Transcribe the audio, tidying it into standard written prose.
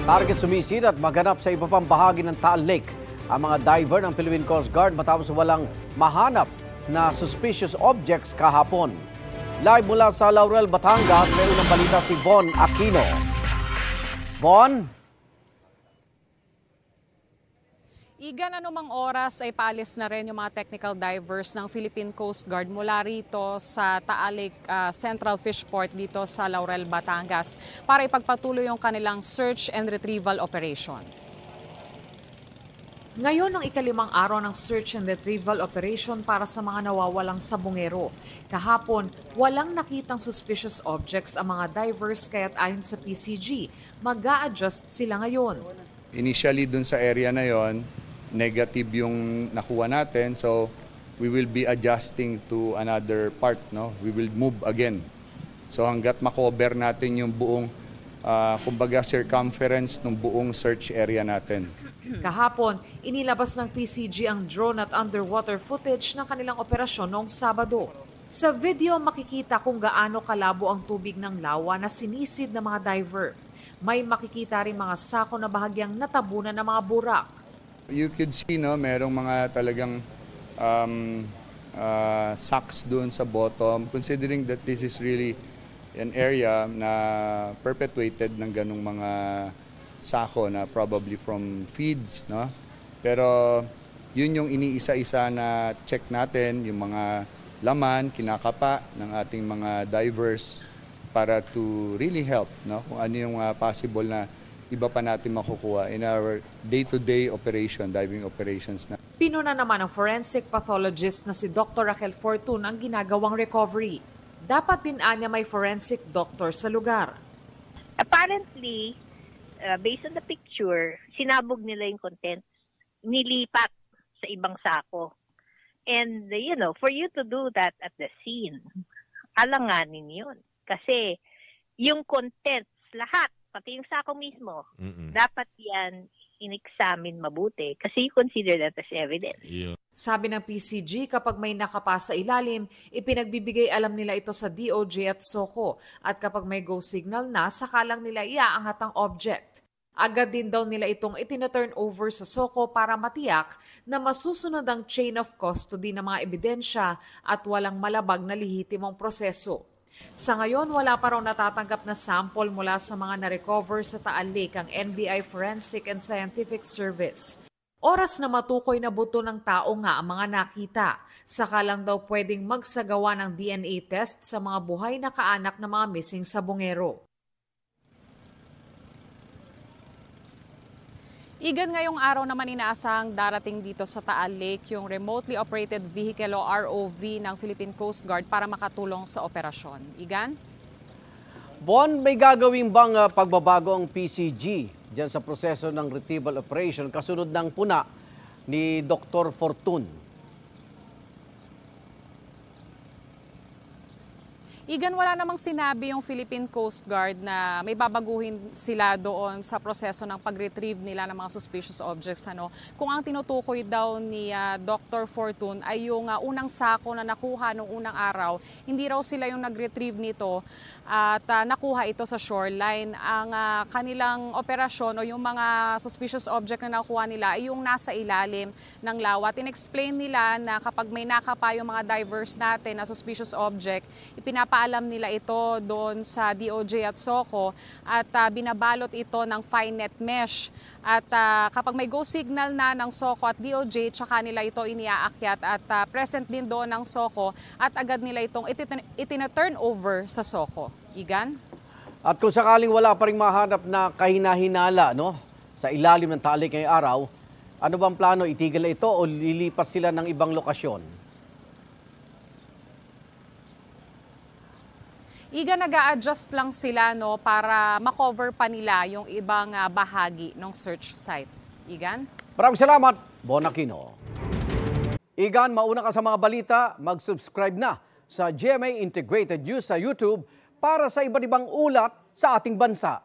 Target sumisid at maganap sa iba pang bahagi ng Taal Lake ang mga diver ng Philippine Coast Guard matapos walang mahanap na suspicious objects kahapon. Live mula sa Laurel, Batangas, may unang balita si Von Aquino. Von? Igan, anumang oras ay paalis na rin yung mga technical divers ng Philippine Coast Guard mula rito sa Taal Lake Central Fishport dito sa Laurel, Batangas para ipagpatuloy yung kanilang search and retrieval operation. Ngayon ang ikalimang araw ng search and retrieval operation para sa mga nawawalang sabongero. Kahapon, walang nakitang suspicious objects ang mga divers kaya't ayon sa PCG, mag-a-adjust sila ngayon. Initially dun sa area na yon, negative yung nakuha natin, so we will be adjusting to another part, no? We will move again. So hanggat makover natin yung buong kumbaga circumference ng buong search area natin. Kahapon, inilabas ng PCG ang drone at underwater footage ng kanilang operasyon noong Sabado. Sa video, makikita kung gaano kalabo ang tubig ng lawa na sinisid ng mga diver. May makikita rin mga sako na bahagyang natabunan ng mga burak. You could see, no, merong mga talagang sacks doon sa bottom, considering that this is really an area na perpetuated ng ganong mga sako na probably from feeds, no? Pero yun yung iniisa-isa na check natin, yung mga laman, kinakapa ng ating mga divers para to really help, no? Kung ano yung possible na iba pa natin makukuha in our day-to-day operation, diving operations na. Pinuna naman ng forensic pathologist na si Dr. Raquel Fortun ang ginagawang recovery. Dapat din anya may forensic doctor sa lugar. Apparently, based on the picture, sinabog nila yung contents, nilipat sa ibang sako. And, you know, for you to do that at the scene, alanganin yun. Kasi yung contents, lahat, pati yung sako mismo, dapat yan in-examine mabuti kasi you consider that as evidence. Yeah. Sabi ng PCG, kapag may nakapa sa ilalim, ipinagbibigay alam nila ito sa DOJ at SOCO at kapag may go signal na, saka lang nila iaangat ang object. Agad din daw nila itong itinaturn over sa SOCO para matiyak na masusunod ang chain of custody ng mga ebidensya at walang malabag na lehitimong proseso. Sa ngayon, wala pa raw natatanggap na sample mula sa mga na-recover sa Taal Lake ang NBI Forensic and Scientific Service. Oras na matukoy na buto ng tao nga ang mga nakita. Saka lang daw pwedeng magsagawa ng DNA test sa mga buhay na kaanak ng mga missing sabongero. Igan, ngayong araw naman inaasahang darating dito sa Taal Lake yung remotely operated vehicle o ROV ng Philippine Coast Guard para makatulong sa operasyon. Igan? Bon, may gagawin bang pagbabago ang PCG dyan sa proseso ng retrieval operation kasunod ng puna ni Dr. Fortun? Igan, wala namang sinabi yung Philippine Coast Guard na may babaguhin sila doon sa proseso ng pag-retrieve nila ng mga suspicious objects. Kung ang tinutukoy daw ni Dr. Fortun ay yung unang sako na nakuha nung unang araw, hindi raw sila yung nag-retrieve nito at nakuha ito sa shoreline. Ang kanilang operasyon o yung mga suspicious object na nakuha nila ay yung nasa ilalim ng lawa. In-explain nila na kapag may nakapa yung mga divers natin na suspicious object, ipinapaalam nila ito doon sa DOJ at SOCO at binabalot ito ng fine net mesh. At kapag may go signal na ng SOCO at DOJ, tsaka nila ito iniaakyat at present din doon ng SOCO at agad nila itong itina-turn over sa SOCO. Igan? At kung sakaling wala pa rin mahanap na kahina-hinala, no, sa ilalim ng Taal Lake ngayong araw, ano bang plano? Itigil na ito o lilipas sila ng ibang lokasyon? Iga, nag-a-adjust lang sila para makover pa nila yung ibang bahagi ng search site. Igan? Maraming salamat, Bon Aquino. Igan, mauna ka sa mga balita, mag-subscribe na sa GMA Integrated News sa YouTube para sa iba't ibang ulat sa ating bansa.